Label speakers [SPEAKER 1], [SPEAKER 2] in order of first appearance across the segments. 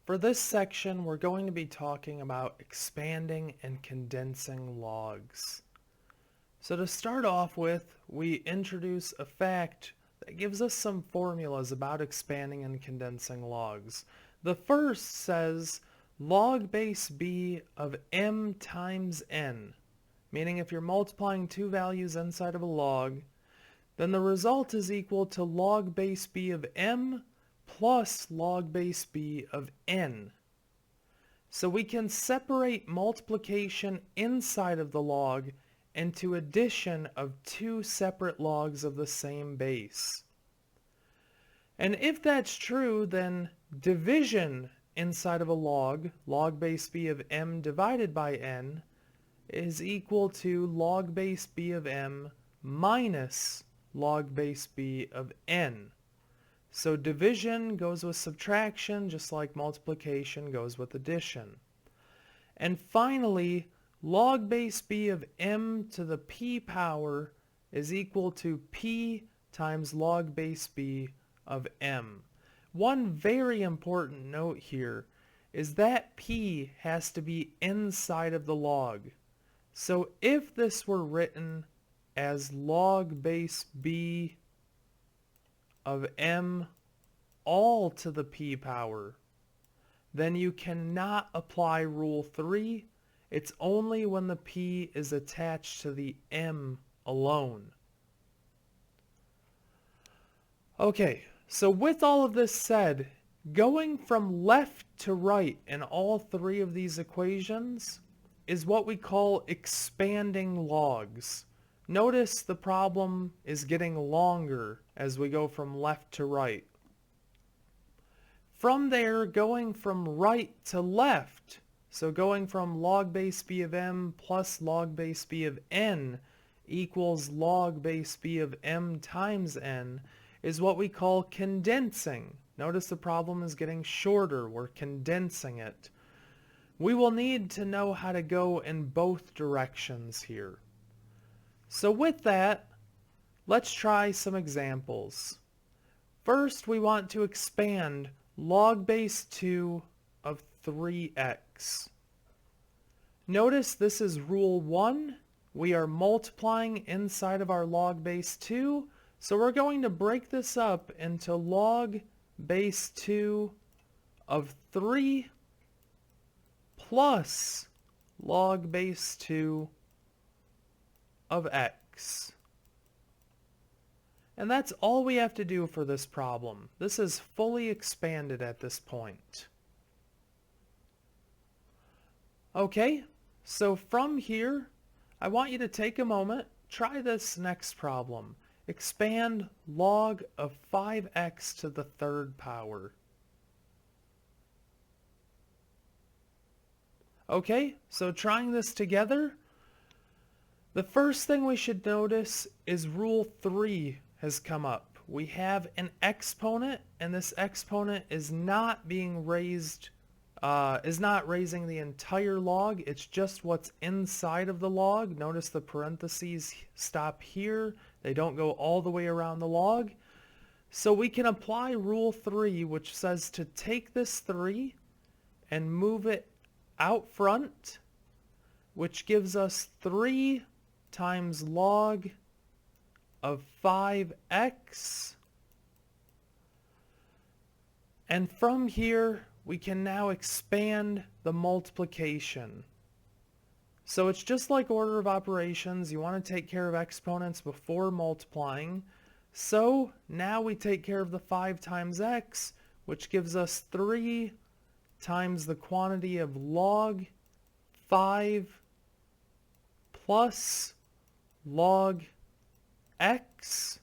[SPEAKER 1] For this section, we're going to be talking about expanding and condensing logs. So to start off with, we introduce a fact that gives us some formulas about expanding and condensing logs. The first says log base b of m times n, meaning if you're multiplying two values inside of a log, then the result is equal to log base b of m plus log base b of n. So we can separate multiplication inside of the log into addition of two separate logs of the same base. And if that's true, then division inside of a log, log base b of m divided by n, is equal to log base b of m minus log base b of n. So division goes with subtraction, just like multiplication goes with addition. And finally, log base b of m to the p power is equal to p times log base b of m. One very important note here is that p has to be inside of the log. So if this were written as log base b of m all to the p power, then you cannot apply rule 3. It's only when the p is attached to the m alone. Okay, so with all of this said, going from left to right in all three of these equations is what we call expanding logs. Notice the problem is getting longer as we go from left to right. From there, going from right to left, so going from log base b of m plus log base b of n equals log base b of m times n, is what we call condensing. Notice the problem is getting shorter. We're condensing it. We will need to know how to go in both directions here. So with that, let's try some examples. First, we want to expand log base 2 of 3x. Notice this is rule 1. We are multiplying inside of our log base 2, so we're going to break this up into log base 2 of 3 plus log base 2 of x. And that's all we have to do for this problem. This is fully expanded at this point. Okay, so from here, I want you to take a moment, try this next problem. Expand log of 5x to the third power. Okay, so trying this together, the first thing we should notice is rule 3 has come up. We have an exponent, and this exponent is not being raised, is not raising the entire log. It's just what's inside of the log. Notice the parentheses stop here. They don't go all the way around the log. So we can apply rule 3, which says to take this 3 and move it out front, which gives us 3 times log of 5x. And from here, we can now expand the multiplication. So it's just like order of operations. You want to take care of exponents before multiplying. So now we take care of the 5 times x, which gives us 3 times the quantity of log 5 plus log x.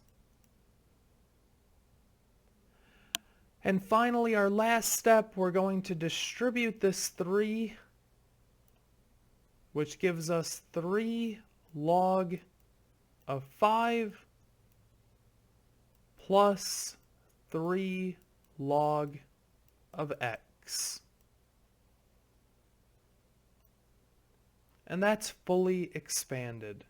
[SPEAKER 1] And finally, our last step, we're going to distribute this 3, which gives us 3 log of 5 plus 3 log of x. And that's fully expanded.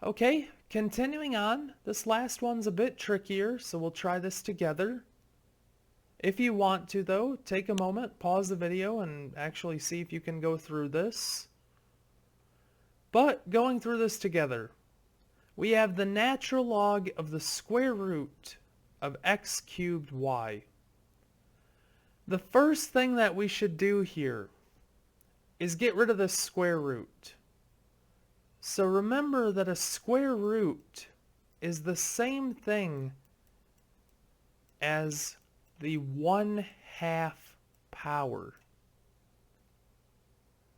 [SPEAKER 1] Okay, continuing on, this last one's a bit trickier, so we'll try this together. If you want to though, take a moment, pause the video, and actually see if you can go through this. But going through this together, we have the natural log of the square root of x cubed y. The first thing that we should do here is get rid of this square root. So remember that a square root is the same thing as the 1/2 power.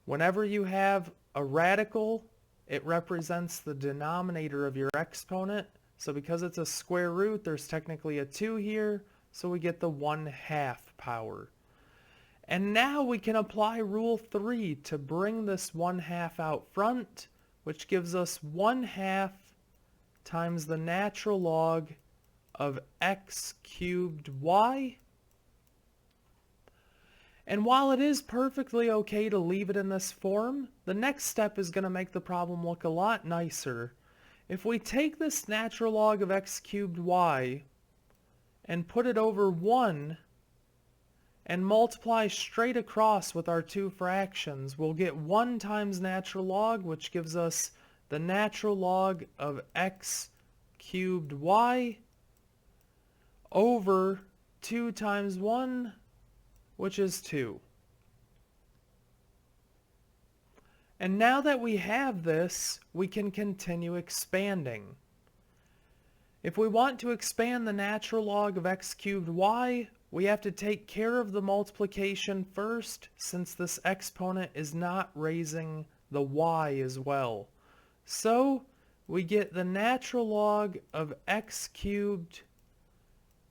[SPEAKER 1] Whenever you have a radical, it represents the denominator of your exponent. So because it's a square root, there's technically a 2 here, so we get the 1/2 power. And now we can apply Rule 3 to bring this 1/2 out front, which gives us 1/2 times the natural log of x cubed y. And while it is perfectly okay to leave it in this form, the next step is going to make the problem look a lot nicer. If we take this natural log of x cubed y and put it over 1 and multiply straight across with our two fractions, we'll get 1 times natural log, which gives us the natural log of x cubed y over 2 times 1, which is 2. And now that we have this, we can continue expanding. If we want to expand the natural log of x cubed y, we have to take care of the multiplication first, since this exponent is not raising the y as well. So we get the natural log of x cubed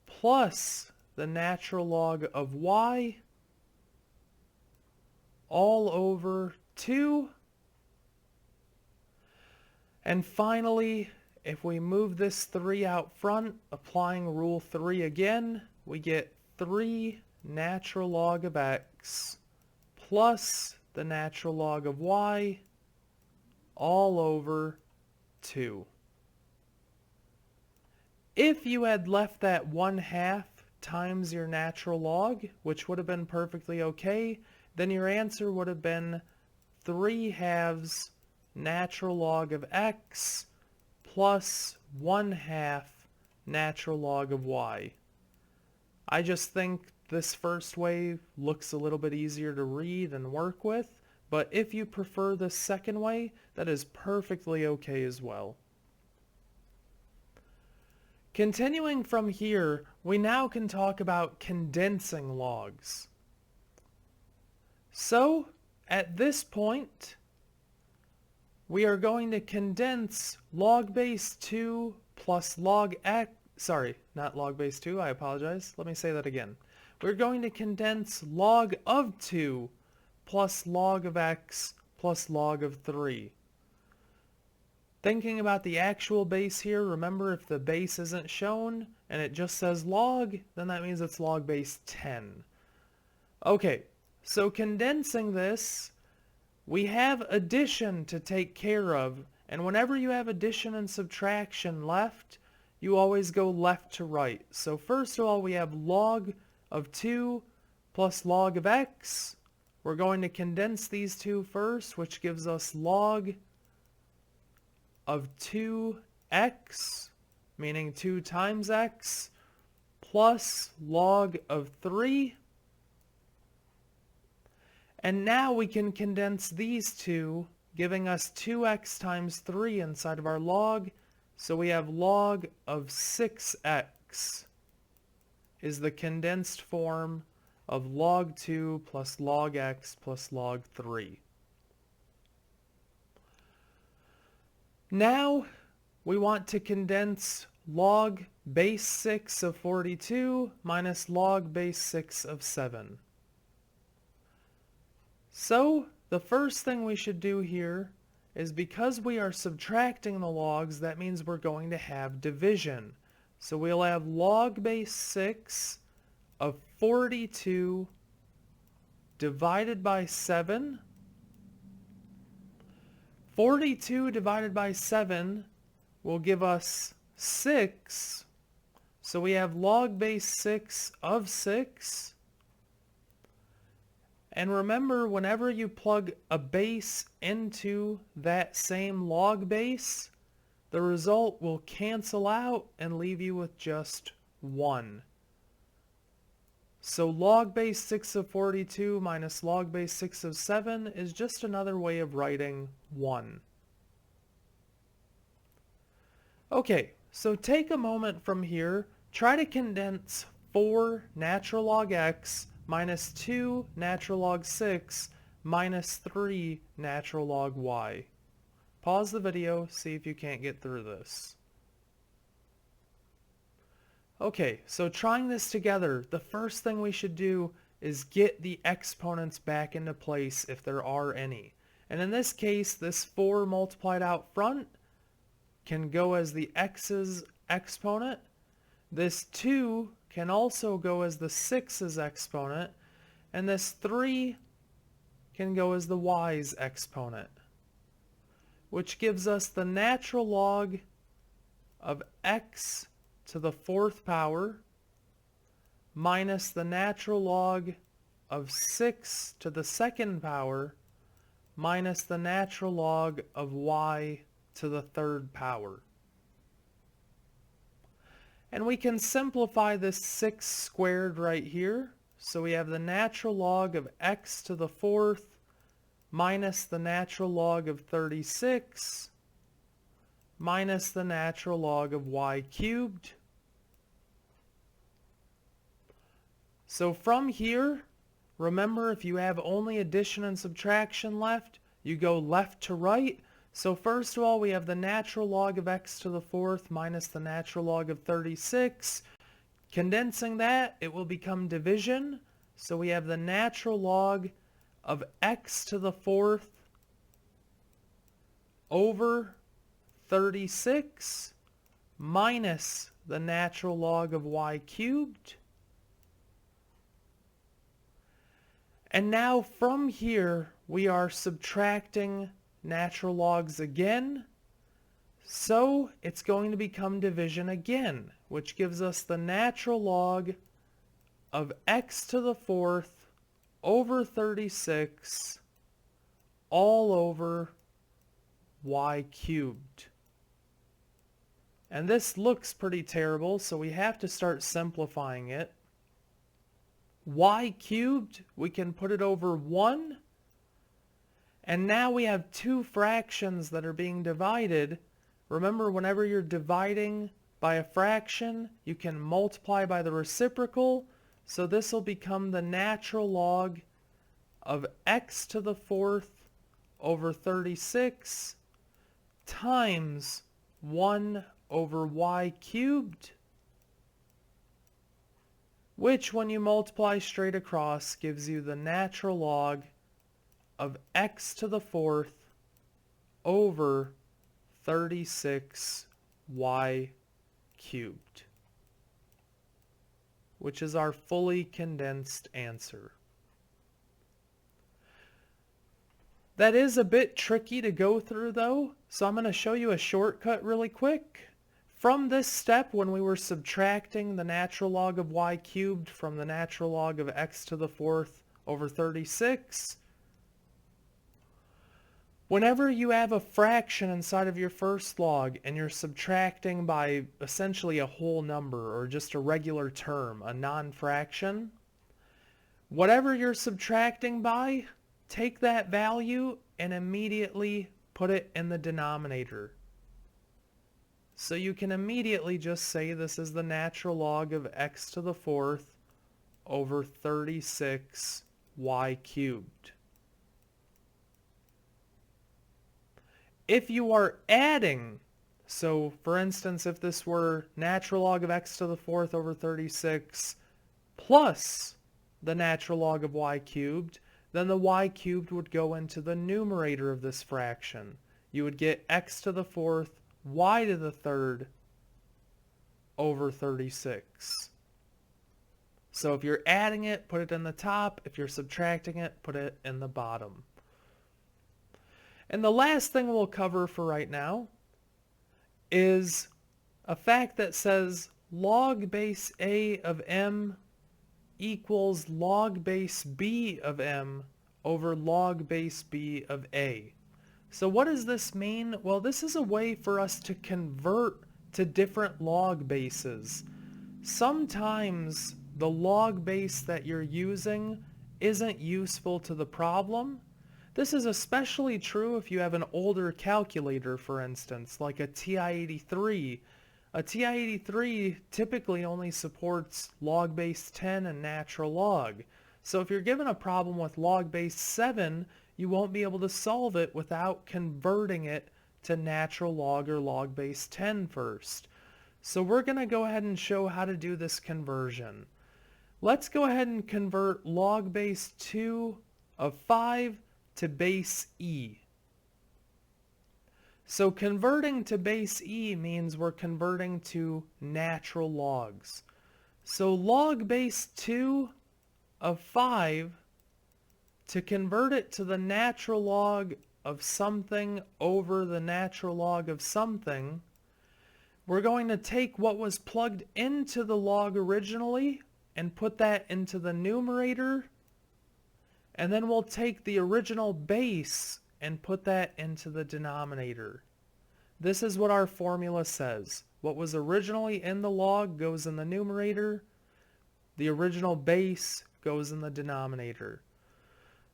[SPEAKER 1] plus the natural log of y all over 2. And finally, if we move this 3 out front, applying Rule 3 again, we get 3 natural log of x plus the natural log of y all over 2. If you had left that 1/2 times your natural log, which would have been perfectly okay, then your answer would have been 3/2 natural log of x plus 1/2 natural log of y. I just think this first way looks a little bit easier to read and work with, but if you prefer the second way, that is perfectly okay as well. Continuing from here, we now can talk about condensing logs. So, at this point, we are going to condense log base 2 plus log x, sorry, not log base 2, I apologize. Let me say that again. We're going to condense log of 2 plus log of x plus log of 3. Thinking about the actual base here, remember if the base isn't shown and it just says log, then that means it's log base 10. Okay, so condensing this, we have addition to take care of, and whenever you have addition and subtraction left, you always go left to right. So first of all, we have log of 2 plus log of x. We're going to condense these two first, which gives us log of 2x, meaning 2 times x, plus log of 3. And now we can condense these two, giving us 2x times 3 inside of our log. So we have log of 6x is the condensed form of log 2 plus log x plus log 3. Now we want to condense log base 6 of 42 minus log base 6 of 7. So the first thing we should do here is, because we are subtracting the logs, that means we're going to have division. So we'll have log base 6 of 42 divided by 7. 42 divided by 7 will give us 6. So we have log base 6 of 6. And remember, whenever you plug a base into that same log base, the result will cancel out and leave you with just 1. So log base 6 of 42 minus log base 6 of 7 is just another way of writing 1. Okay, so take a moment from here, try to condense 4 natural log x minus 2 natural log 6 minus 3 natural log y. Pause the video, see if you can't get through this. Okay, so trying this together, the first thing we should do is get the exponents back into place if there are any. And in this case, this 4 multiplied out front can go as the x's exponent. This 2 can also go as the 6's exponent. And this 3 can go as the y's exponent, which gives us the natural log of x to the 4th power minus the natural log of 6 to the 2nd power minus the natural log of y to the 3rd power. And we can simplify this 6 squared right here. So we have the natural log of x to the 4th minus the natural log of 36 minus the natural log of y cubed. So from here, remember, if you have only addition and subtraction left, you go left to right. So first of all, we have the natural log of x to the 4th minus the natural log of 36. Condensing that, it will become division. So we have the natural log of x to the 4th over 36 minus the natural log of y cubed. And now from here, we are subtracting natural logs again. So it's going to become division again, which gives us the natural log of x to the 4th over 36 all over y cubed. And this looks pretty terrible, so we have to start simplifying it. Y cubed, we can put it over 1. And now we have 2 fractions that are being divided. Remember, whenever you're dividing by a fraction, you can multiply by the reciprocal. So this will become the natural log of x to the 4th over 36 times 1 over y cubed, which when you multiply straight across gives you the natural log of x to the 4th over 36 y cubed, which is our fully condensed answer. That is a bit tricky to go through though, so I'm going to show you a shortcut really quick. From this step, when we were subtracting the natural log of y cubed from the natural log of x to the 4th over 36, whenever you have a fraction inside of your first log and you're subtracting by essentially a whole number or just a regular term, a non-fraction, whatever you're subtracting by, take that value and immediately put it in the denominator. So you can immediately just say this is the natural log of x to the 4th over 36 y cubed. If you are adding, so for instance, if this were natural log of x to the 4th over 36 plus the natural log of y cubed, then the y cubed would go into the numerator of this fraction. You would get x to the 4th, y to the 3rd over 36. So if you're adding it, put it in the top. If you're subtracting it, put it in the bottom. And the last thing we'll cover for right now is a fact that says log base a of m equals log base b of m over log base b of a. So what does this mean? Well, this is a way for us to convert to different log bases. Sometimes the log base that you're using isn't useful to the problem. This is especially true if you have an older calculator, for instance, like a TI-83. A TI-83 typically only supports log base 10 and natural log. So if you're given a problem with log base 7, you won't be able to solve it without converting it to natural log or log base 10 first. So we're going to go ahead and show how to do this conversion. Let's go ahead and convert log base 2 of 5 to base e. So converting to base e means we're converting to natural logs. So log base 2 of 5, to convert it to the natural log of something over the natural log of something, we're going to take what was plugged into the log originally and put that into the numerator, and then we'll take the original base and put that into the denominator. This is what our formula says. What was originally in the log goes in the numerator. The original base goes in the denominator.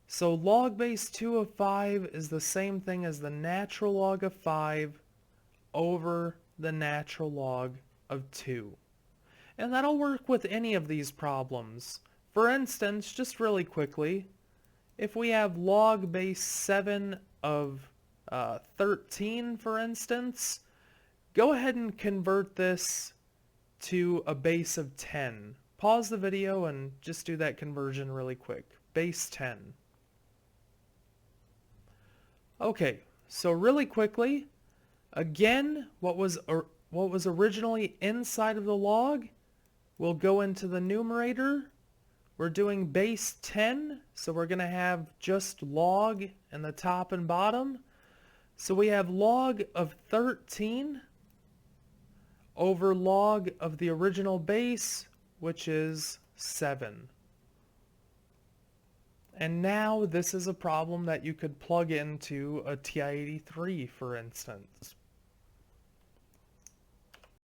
[SPEAKER 1] So log base 2 of 5 is the same thing as the natural log of 5 over the natural log of 2. And that'll work with any of these problems. For instance, just really quickly, if we have log base 7 of 13, for instance, go ahead and convert this to a base of 10. Pause the video and just do that conversion really quick. Base 10. Okay, so really quickly, again, what was originally inside of the log will go into the numerator. We're doing base 10, so we're going to have just log in the top and bottom. So we have log of 13 over log of the original base, which is 7. And now this is a problem that you could plug into a TI-83, for instance.